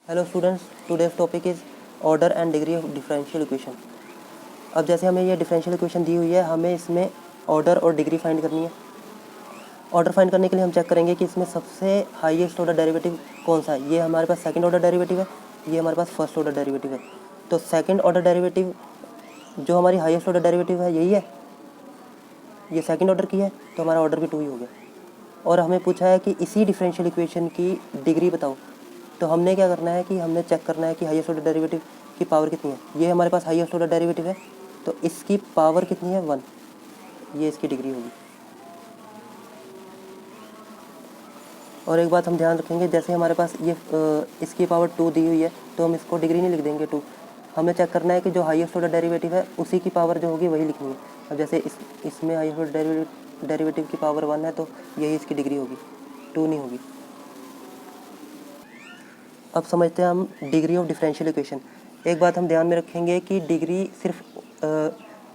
Hello students, today's topic is order and degree of differential equation. अब जैसे हमें ये डिफरेंशियल इक्वेशन दी हुई है, हमें इसमें ऑर्डर और डिग्री फाइंड करनी है। ऑर्डर फाइंड करने के लिए हम चेक करेंगे कि इसमें सबसे हाईएस्ट ऑर्डर डेरिवेटिव कौन सा है। ये हमारे पास सेकंड ऑर्डर डेरिवेटिव है, ये हमारे पास फर्स्ट ऑर्डर डेरिवेटिव है। तो सेकंड ऑर्डर डेरिवेटिव जो हमारी हाईएस्ट ऑर्डर डेरिवेटिव है यही है, ये सेकंड ऑर्डर की है, तो हमारा ऑर्डर भी 2 ही हो गया। और हमें पूछा है कि इसी डिफरेंशियल इक्वेशन की डिग्री बताओ। तो हमने क्या करना है कि हमने चेक करना है कि हाईएस्ट ऑर्डर डेरिवेटिव की पावर कितनी है। ये हमारे पास हाईएस्ट ऑर्डर डेरिवेटिव है, तो इसकी पावर कितनी है 1, ये इसकी डिग्री होगी। और एक बात हम ध्यान रखेंगे, जैसे हमारे पास ये इसकी पावर 2 दी हुई है, तो हम इसको डिग्री नहीं लिख देंगे 2। हमें चेक करना है कि जो हाईएस्ट ऑर्डर डेरिवेटिव है उसी की पावर जो होगी वही लिखनी है। अब जैसे इसमें हाईएस्ट ऑर्डर डेरिवेटिव की पावर 1 है, तो यही इसकी डिग्री होगी, 2 नहीं होगी। अब समझते हैं हम डिग्री ऑफ डिफरेंशियल इक्वेशन। एक बात हम ध्यान में रखेंगे कि डिग्री सिर्फ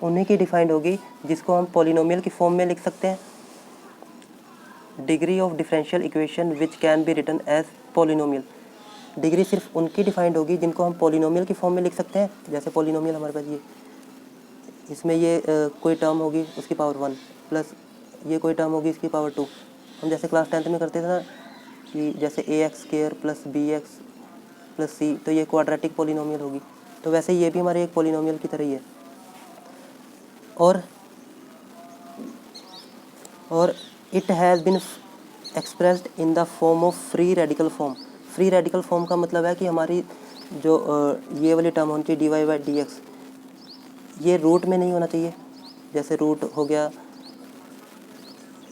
उन्हीं की डिफाइंड होगी जिसको हम पॉलिनोमियल की फॉर्म में लिख सकते हैं। Degree of differential equation which can be written as polynomial. Degree सिर्फ उनकी डिफाइंड होगी जिनको हम पॉलिनोमियल की फॉर्म में लिख सकते हैं। जैसे पॉलिनोमियल हमारे पास ये, इसमें ये कोई टर्म होगी उसकी पावर 1 प्लस ये कोई टर्म होगी इसकी पावर 2। हम जैसे क्लास 10th में करते थे ना कि जैसे ax² प्लस bx प्लस सी, तो ये क्वाड्रेटिक पॉलिनोमियल होगी। तो वैसे ये भी हमारे एक पॉलिनोमियल की तरह ही है। और it has been expressed in the form of free radical form. Free radical form का मतलब है कि हमारी जो ये वाली टर्म होनी चाहिए dy/dx, ये रूट में नहीं होना चाहिए। जैसे रूट हो गया,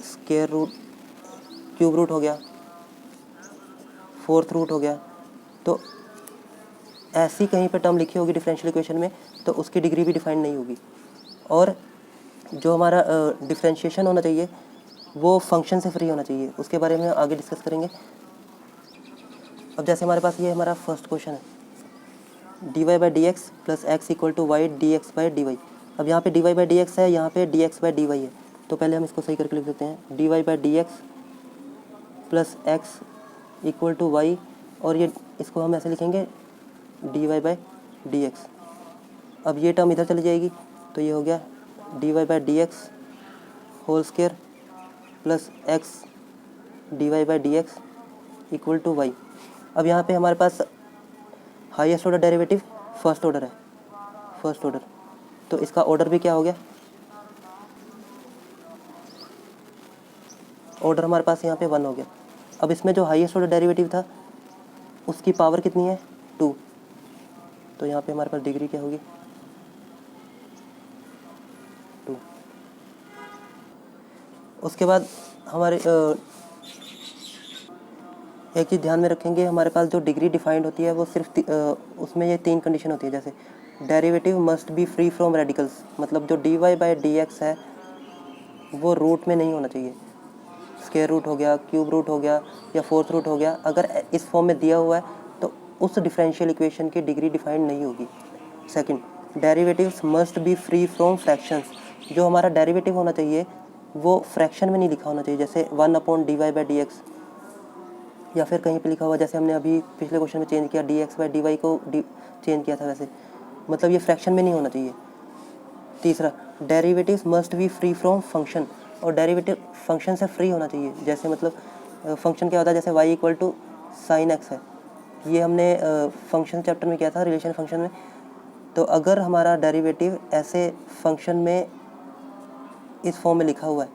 स्क्वायर रूट, क्यूब रूट हो गया, फोर्थ रूट हो गया। तो ऐसी कहीं पे टर्म लिखी होगी डिफरेंशियल इक्वेशन में, तो उसकी डिग्री भी डिफाइंड नहीं होगी। और जो हमारा डिफरेंशिएशन होना चाहिए वो फंक्शन से फ्री होना चाहिए, उसके बारे में आगे डिस्कस करेंगे। अब जैसे हमारे पास ये हमारा फर्स्ट क्वेश्चन है, dy/dx plus x equal to y dx/dy। अब यहाँ पे dy/dx है, यहाँ पे dx/dy है, तो पहले हम इसको सही करके लिख देते हैं। dy/dx plus x equal to y, और ये इसको हम ऐसे लिखेंगे dy/dx। अब ये टर्म इधर चली जाएगी, तो ये हो गया dy/dx whole square plus x dy/dx equal to y। अब यहाँ पे हमारे पास highest order derivative first order है, फर्स्ट ऑर्डर, तो इसका ऑर्डर भी क्या हो गया, ऑर्डर हमारे पास यहाँ पे 1 हो गया। अब इसमें जो हाईएस्ट ऑर्डर डेरिवेटिव था उसकी पावर कितनी है 2, तो यहाँ पे हमारे पास डिग्री क्या होगी 2। उसके बाद हमारे एक चीज़ ध्यान में रखेंगे, हमारे पास जो डिग्री डिफाइंड होती है वो सिर्फ उसमें ये 3 कंडीशन होती है। जैसे derivative must be free from radicals, मतलब जो dy/dx है वो रूट में नहीं होना चाहिए। स्क्वायर रूट हो गया, क्यूब रूट हो गया या फोर्थ रूट हो गया, अगर इस फॉर्म में दिया हुआ है तो उस डिफरेंशियल इक्वेशन की डिग्री डिफाइंड नहीं होगी। Second, derivatives must be free from fractions. जो हमारा डेरिवेटिव होना चाहिए वो फ्रैक्शन में नहीं लिखा होना चाहिए, जैसे 1/dy/dx, या फिर कहीं पे लिखा हुआ जैसे हमने अभी पिछले क्वेश्चन में चेंज किया dx/dy को चेंज किया था, वैसे मतलब ये फ्रैक्शन में नहीं होना चाहिए। तीसरा, derivatives must be free from function, और डेरिवेटिव फंक्शन से फ्री होना चाहिए। जैसे मतलब फंक्शन क्या होता है, जैसे y equal to sine x है, ये हमने फंक्शन चैप्टर में किया था, रिलेशन फंक्शन में। तो अगर हमारा डेरिवेटिव ऐसे फंक्शन में इस फॉर्म में लिखा हुआ है,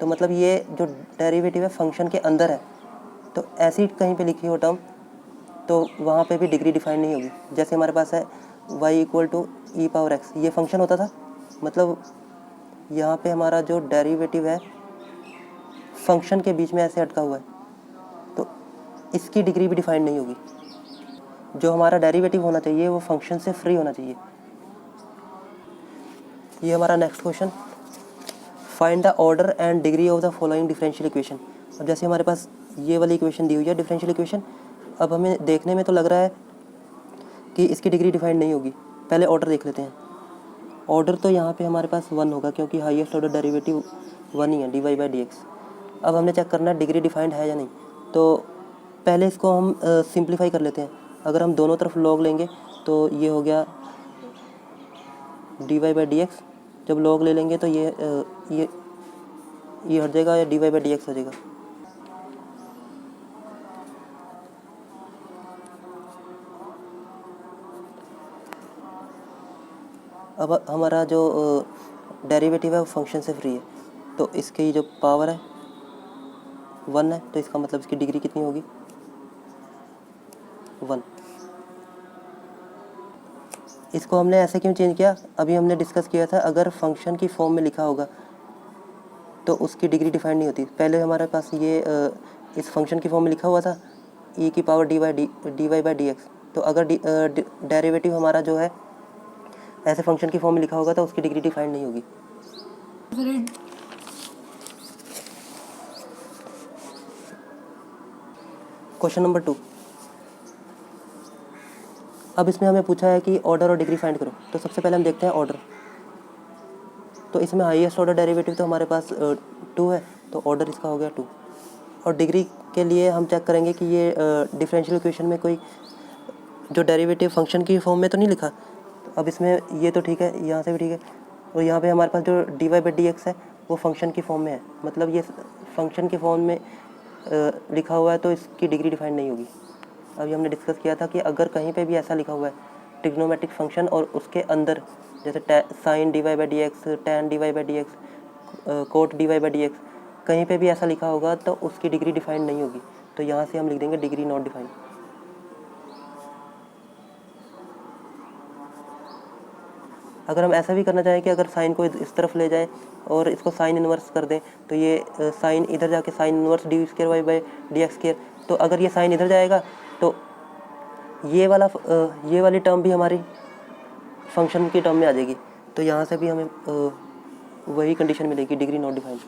तो मतलब ये जो डेरिवेटिव है फंक्शन के अंदर है, तो ऐसी कहीं पे लिखी हो टर्म तो वहाँ पे भी डिग्री डिफाइन नहीं होगी। जैसे हमारे पास है y इक्वल टू e⁻x, ये फंक्शन होता था, मतलब यहाँ पे हमारा जो डेरिवेटिव है फंक्शन के बीच में ऐसे अटका हुआ है, तो इसकी डिग्री भी डिफाइन नहीं होगी। जो हमारा डेरिवेटिव होना चाहिए वो फंक्शन से फ्री होना चाहिए। ये हमारा next question, find the order and degree of the following differential equation. अब जैसे हमारे पास ये वाली इक्वेशन दी हुई है डिफरेंशियल इक्वेशन, अब हमें देखने में तो लग रहा है कि इसकी डिग्री डिफाइंड नहीं होगी। पहले ऑर्डर देख लेते हैं। ऑर्डर तो यहाँ पे हमारे पास 1 होगा, क्योंकि हाईएस्ट ऑर्डर डेरिवेटिव 1 ही है, dy/dx। अब हमने चेक करना है डिग्री डिफाइंड है या नहीं, तो पहले इसको हम सिंप्लीफाई कर लेते हैं। अगर हम दोनों तरफ log लेंगे तो ये हो गया dy बाई डी एक्स। जब log ले लेंगे तो ये हट जाएगा या dy बाई डी एक्स हो जाएगा। अब हमारा जो डेरिवेटिव है वो फंक्शन से फ्री है, तो इसकी जो पावर है 1 है, तो इसका मतलब इसकी डिग्री कितनी होगी 1। इसको हमने ऐसे क्यों चेंज किया, अभी हमने डिस्कस किया था अगर फंक्शन की फॉर्म में लिखा होगा तो उसकी डिग्री डिफाइंड नहीं होती। पहले हमारे पास ये इस फंक्शन की फॉर्म में लिखा हुआ था e की power dy by d x. तो अगर डेरिवेटिव हमारा जो है ऐसे फंक्शन की फॉर्म में लिखा होगा तो उसकी डिग्री डिफाइंड नहीं होगी। Question number 2। अब इसमें हमें पूछा है कि ऑर्डर और डिग्री फाइंड करो। तो सबसे पहले हम देखते हैं ऑर्डर। तो इसमें हाईएस्ट ऑर्डर डेरिवेटिव तो हमारे पास 2 है, तो ऑर्डर इसका हो गया 2। और डिग्री के लिए हम चेक करेंगे कि ये डिफरेंशियल इक्वेशन में कोई जो डेरिवेटिव फंक्शन की फॉर्म में तो नहीं लिखा। तो अब इसमें ये तो ठीक है, यहाँ से भी ठीक है, और यहाँ पे हमारे पास जो dy बाई डी एक्स है वो फंक्शन की फॉर्म में है, मतलब ये फंक्शन के फॉर्म में लिखा हुआ है तो इसकी डिग्री डिफाइंड नहीं होगी। अभी हमने डिस्कस किया था कि अगर कहीं पे भी ऐसा लिखा हुआ है ट्रिग्नोमेट्रिक फंक्शन और उसके अंदर जैसे sine dy by d x, tan dy by d x, cot dy by d x, कहीं पे भी ऐसा लिखा होगा तो उसकी डिग्री डिफाइंड नहीं होगी। तो यहाँ से हम लिख देंगे डिग्री नॉट डिफाइंड। अगर हम ऐसा भी करना चाहें कि अगर साइन को इस तरफ ले जाए और इसको साइन इन्वर्स कर दें तो ये साइन इधर जाके sine inverse d square y by d x square, तो अगर ये साइन इधर जाएगा तो ये वाली टर्म भी हमारी फंक्शन की टर्म में आ जाएगी। तो यहाँ से भी हमें वही कंडीशन मिलेगी, डिग्री नॉट डिफाइंड।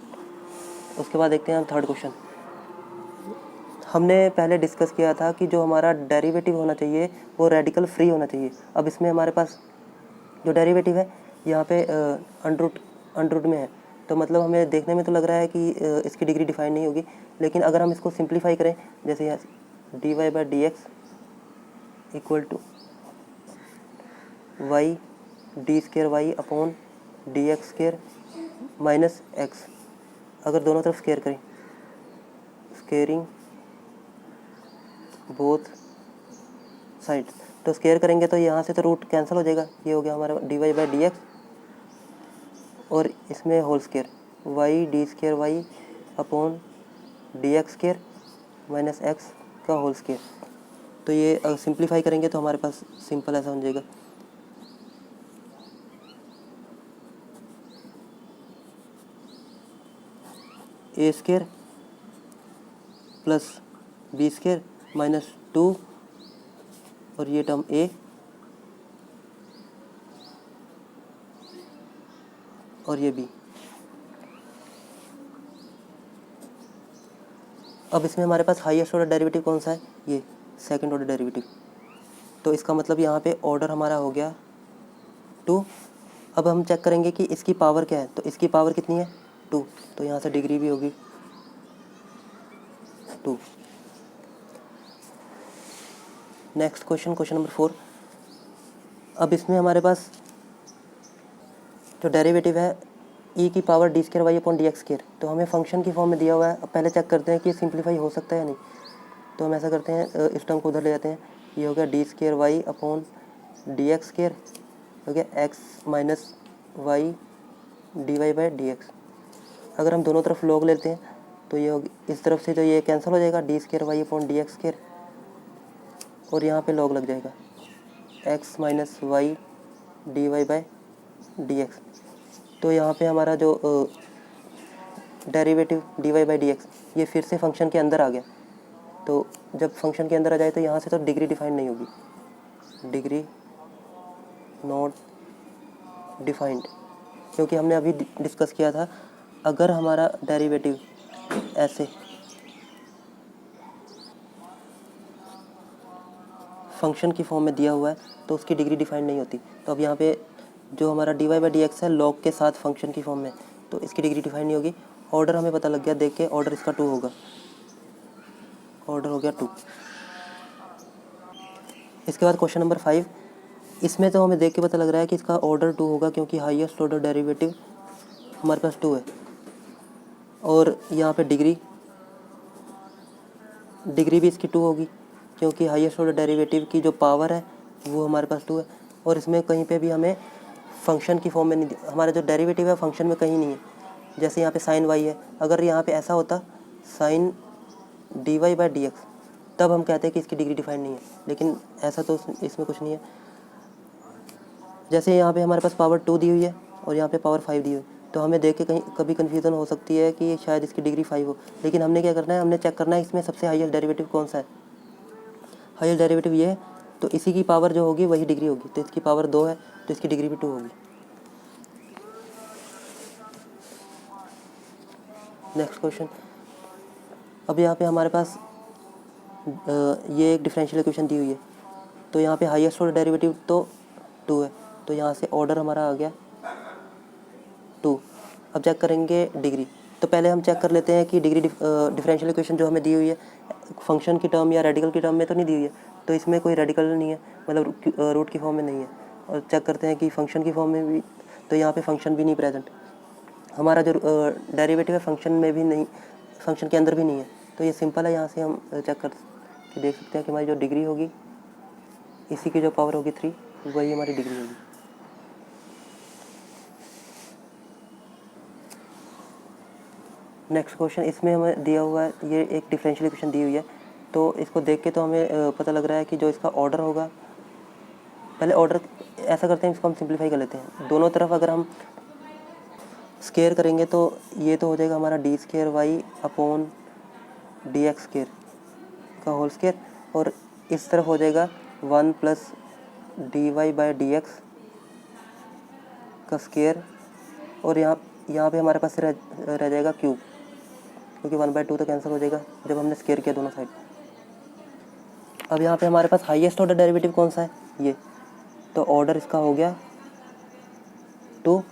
उसके बाद देखते हैं हम थर्ड क्वेश्चन। हमने पहले डिस्कस किया था कि जो हमारा डेरिवेटिव होना चाहिए वो रेडिकल फ्री होना चाहिए। अब इसमें हमारे पास जो डेरिवेटिव है यहाँ पे अंडर रूट में है, तो मतलब हमें देखने में तो लग रहा है कि इसकी डिग्री डिफाइन नहीं होगी। लेकिन अगर हम इसको सिंप्लीफाई करें, जैसे यहाँ dy by d x equal to y d square y upon d x square minus x, अगर दोनों तरफ स्केयर करें, स्केयरिंग बोथ साइड्स, तो स्केयर करेंगे तो यहाँ से तो रूट कैंसिल हो जाएगा। ये हो गया हमारा dy बाई डी एक्स और इसमें whole square y d square y upon d x square minus x का होल स्केयर। तो ये सिंप्लीफाई करेंगे तो हमारे पास सिंपल ऐसा हो जाएगा a square plus b square minus 2 और ये टर्म ए और ये बी। अब इसमें हमारे पास हाईएस्ट ऑर्डर डेरिवेटिव कौन सा है, ये सेकंड ऑर्डर डेरिवेटिव। तो इसका मतलब यहाँ पे ऑर्डर हमारा हो गया 2। अब हम चेक करेंगे कि इसकी पावर क्या है, तो इसकी पावर कितनी है 2, तो यहाँ से डिग्री भी होगी 2। Next question, question number 4। अब इसमें हमारे पास जो डेरिवेटिव है e की power d square y upon d x square, तो हमें फंक्शन की फॉर्म में दिया हुआ है। अब पहले चेक करते हैं कि सिंप्लीफाई हो सकता है या नहीं। तो हम ऐसा करते हैं, इस टर्म को उधर ले जाते हैं, ये हो गया d square y upon d x square हो गया x minus y d y by d x. अगर हम दोनों तरफ लॉग लेते हैं तो ये होगी, इस तरफ से तो ये कैंसिल हो जाएगा d square y upon d x square, और यहाँ पे लॉग लग जाएगा x minus y d y by d x. तो यहाँ पे हमारा जो derivative d y by d x ये फिर से फंक्शन के अंदर आ गया। तो जब फंक्शन के अंदर आ जाए तो यहाँ से तो डिग्री डिफाइंड नहीं होगी, डिग्री नॉट डिफाइंड, क्योंकि हमने अभी डिस्कस किया था अगर हमारा डेरिवेटिव ऐसे फंक्शन की फॉर्म में दिया हुआ है तो उसकी डिग्री डिफाइंड नहीं होती। तो अब यहाँ पे जो हमारा d y by d x है लॉग के साथ फंक्शन की फॉर्म में, तो इसकी डिग्री डिफाइंड नहीं होगी। ऑर्डर हमें पता लग गया देख के, ऑर्डर इसका 2 होगा, ऑर्डर हो गया 2। इसके बाद क्वेश्चन नंबर 5, इसमें तो हमें देख के पता लग रहा है कि इसका ऑर्डर 2 होगा, क्योंकि हाईएस्ट ऑर्डर डेरिवेटिव हमारे पास 2 है। और यहाँ पे डिग्री भी इसकी 2 होगी, क्योंकि हाईएस्ट ऑर्डर डेरिवेटिव की जो पावर है वो हमारे पास 2 है। और इसमें कहीं पे भी हमें फंक्शन की फॉर्म में नहीं, हमारा जो डेरिवेटिव है फंक्शन में कहीं नहीं है। जैसे यहाँ पे साइन वाई है, अगर यहाँ पे ऐसा होता sine d y by d x, तब हम कहते हैं कि इसकी डिग्री डिफाइंड नहीं है, लेकिन ऐसा तो इसमें कुछ नहीं है। जैसे यहाँ पे हमारे पास पावर 2 दी हुई है और यहाँ पे पावर 5 दी हुई है, तो हमें देख के कहीं कभी कन्फ्यूज़न हो सकती है कि शायद इसकी डिग्री 5 हो, लेकिन हमने क्या करना है, हमने चेक करना है इसमें सबसे हाईएस्ट डेरिवेटिव कौन सा है। हाईएस्ट डेरिवेटिव ये है, तो इसी की पावर जो होगी वही डिग्री होगी। तो इसकी पावर 2 है, तो इसकी डिग्री भी 2 होगी। नेक्स्ट क्वेश्चन, अब यहाँ पे हमारे पास ये एक डिफरेंशियल इक्वेशन दी हुई है, तो यहाँ पे हाईएस्ट ऑर्डर डेरिवेटिव तो 2 है, तो यहाँ से ऑर्डर हमारा आ गया 2। अब चेक करेंगे डिग्री, तो पहले हम चेक कर लेते हैं कि डिग्री डिफरेंशियल इक्वेशन जो हमें दी हुई है फंक्शन की टर्म या रेडिकल की टर्म में तो नहीं दी हुई है, तो इसमें कोई रेडिकल नहीं है, मतलब रूट की फॉर्म में नहीं है। और चेक करते हैं कि फंक्शन की फॉर्म में भी, तो यहाँ पे फंक्शन भी नहीं प्रेजेंट, हमारा जो डेरिवेटिव है फंक्शन में भी नहीं, फंक्शन के अंदर भी नहीं है। तो ये सिंपल है, यहाँ से हम चेक कर के देख सकते हैं कि हमारी जो डिग्री होगी, इसी की जो पावर होगी 3, वही हमारी डिग्री होगी। नेक्स्ट क्वेश्चन, इसमें हमें दिया हुआ है, ये एक डिफरेंशियल इक्वेशन दी हुई है, तो इसको देख के तो हमें पता लग रहा है कि जो इसका ऑर्डर होगा, पहले ऑर्डर ऐसा करते हैं, इसको हम सिंप्लीफाई कर लेते हैं। दोनों तरफ अगर हम स्केयर करेंगे तो ये तो हो जाएगा हमारा d square y upon d x square का होल स्केयर, और इस तरफ हो जाएगा 1 plus d y by d x का स्केयर, और यहाँ पे हमारे पास रह जाएगा क्यूब, क्योंकि 1/2 तो कैंसिल हो जाएगा जब हमने स्केयर किया दोनों साइड। अब यहाँ पे हमारे पास हाईएस्ट ऑर्डर डेरिवेटिव कौन सा है, ये, तो ऑर्डर इसका हो गया 2,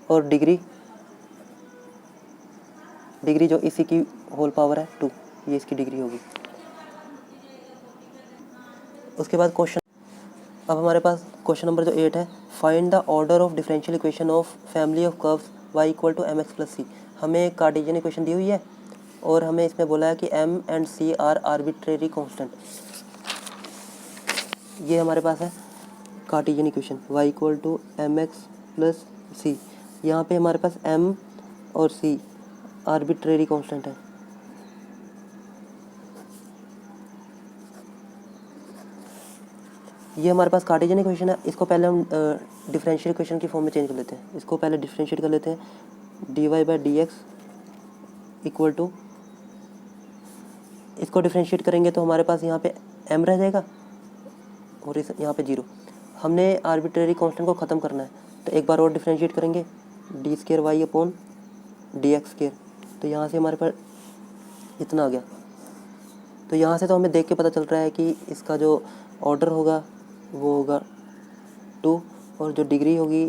और डिग्री जो इसी की होल पावर है 2, ये इसकी डिग्री होगी। उसके बाद क्वेश्चन, अब हमारे पास क्वेश्चन नंबर जो 8 है, find the order of differential equation of family of curves y equal to mx plus c. हमें एक कार्टेशियन इक्वेशन दी हुई है और हमें इसमें बोला है कि m and c are arbitrary constant. ये हमारे पास है Cartesian equation y equal to mx plus c. यहाँ पे हमारे पास m और c आर्बिट्रेरी कांस्टेंट है। ये हमारे पास कार्टेशियन इक्वेशन है, इसको पहले हम डिफरेंशियल इक्वेशन की फॉर्म में चेंज कर लेते हैं। इसको पहले डिफरेंशिएट कर लेते हैं, d y by d x equal to, इसको डिफरेंशिएट करेंगे तो हमारे पास यहाँ पे m रह जाएगा और इस यहाँ पे 0। हमने आर्बिट्रेरी कांस्टेंट को ख़त्म करना है, तो एक बार और डिफरेंशिएट करेंगे, d square y upon d x square, तो यहाँ से हमारे पास इतना आ गया। तो यहाँ से तो हमें देख के पता चल रहा है कि इसका जो ऑर्डर होगा वो होगा 2, और जो डिग्री होगी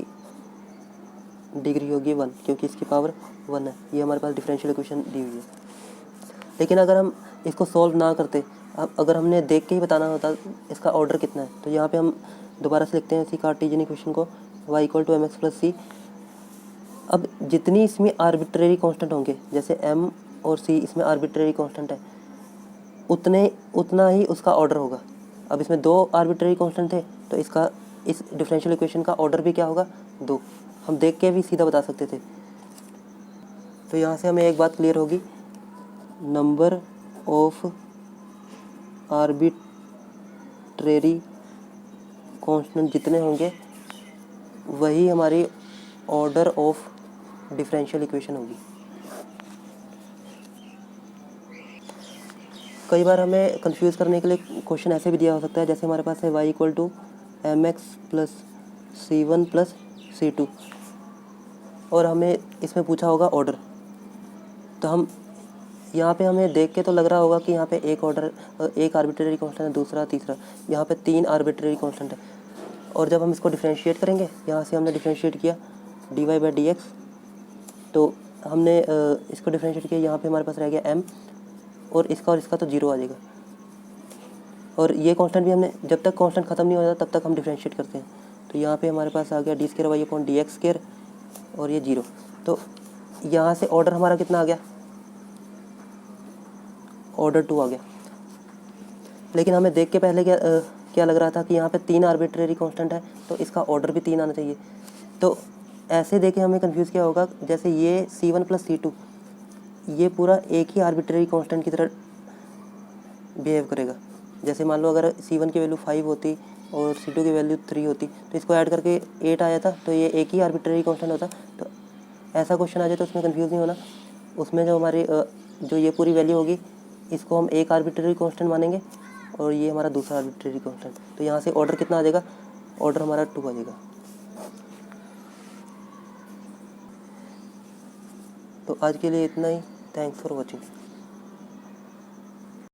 1, क्योंकि इसकी पावर 1 है। ये हमारे पास डिफरेंशियल इक्वेशन दी हुई है। लेकिन अगर हम इसको सॉल्व ना करते, अगर हमने देख के ही बताना होता इसका ऑर्डर कितना है, तो यहाँ पे हम दोबारा से लिखते हैं इसी कार्टेशियन इक्वेशन को, y equal to mx plus C. अब जितनी इसमें आर्बिट्रेरी कांस्टेंट होंगे, जैसे m और c इसमें आर्बिट्रेरी कांस्टेंट है, उतना ही उसका ऑर्डर होगा। अब इसमें 2 आर्बिट्रेरी कांस्टेंट थे, तो इसका इस डिफरेंशियल इक्वेशन का ऑर्डर भी क्या होगा, 2। हम देख के भी सीधा बता सकते थे। तो यहाँ से हमें एक बात क्लियर होगी, नंबर ऑफ आर्बिट्रेरी कांस्टेंट जितने होंगे वही हमारी ऑर्डर ऑफ डिफरेंशियल इक्वेशन होगी। कई बार हमें कंफ्यूज करने के लिए क्वेश्चन ऐसे भी दिया हो सकता है, जैसे हमारे पास है y equal to mx plus c1 plus c2, और हमें इसमें पूछा होगा ऑर्डर। तो हम यहाँ पे हमें देख के तो लग रहा होगा कि यहाँ पे एक आर्बिट्रेरी कांस्टेंट है, दूसरा, तीसरा, यहाँ पे 3 आर्बिट्रेरी कांस्टेंट है। और जब हम इसको डिफरेंशिएट करेंगे, यहाँ से हमने डिफरेंशिएट किया d y by d x, तो हमने इसको डिफरेंशिएट किया, यहाँ पे हमारे पास रह गया m, और इसका तो 0 आ जाएगा। और ये कांस्टेंट भी हमने जब तक कांस्टेंट ख़त्म नहीं हो जाता तब तक हम डिफ्रेंशिएट करते हैं। तो यहाँ पे हमारे पास आ गया d square y upon d x square और ये 0। तो यहाँ से ऑर्डर हमारा कितना आ गया, ऑर्डर 2 आ गया। लेकिन हमें देख के पहले क्या लग रहा था कि यहाँ पे 3 आर्बिट्रेरी कांस्टेंट है तो इसका ऑर्डर भी 3 आना चाहिए। तो ऐसे देखे हमें कंफ्यूज क्या होगा, जैसे ये C1 प्लस C2 ये पूरा एक ही आर्बिट्रेरी कांस्टेंट की तरह बिहेव करेगा। जैसे मान लो अगर C1 की वैल्यू 5 होती और C2 की वैल्यू 3 होती तो इसको ऐड करके 8 आया था, तो ये एक ही आर्बिट्रेरी कांस्टेंट होता। तो ऐसा क्वेश्चन आ जाए तो उसमें कंफ्यूज नहीं होना। उसमें जो हमारी जो ये पूरी वैल्यू होगी इसको हम एक आर्बिट्रेरी कांस्टेंट मानेंगे और ये हमारा दूसरा आर्बिट्रेरी कांस्टेंट। तो यहाँ से ऑर्डर कितना आ जाएगा, ऑर्डर हमारा 2 आ जाएगा। तो आज के लिए इतना ही। Thanks for watching.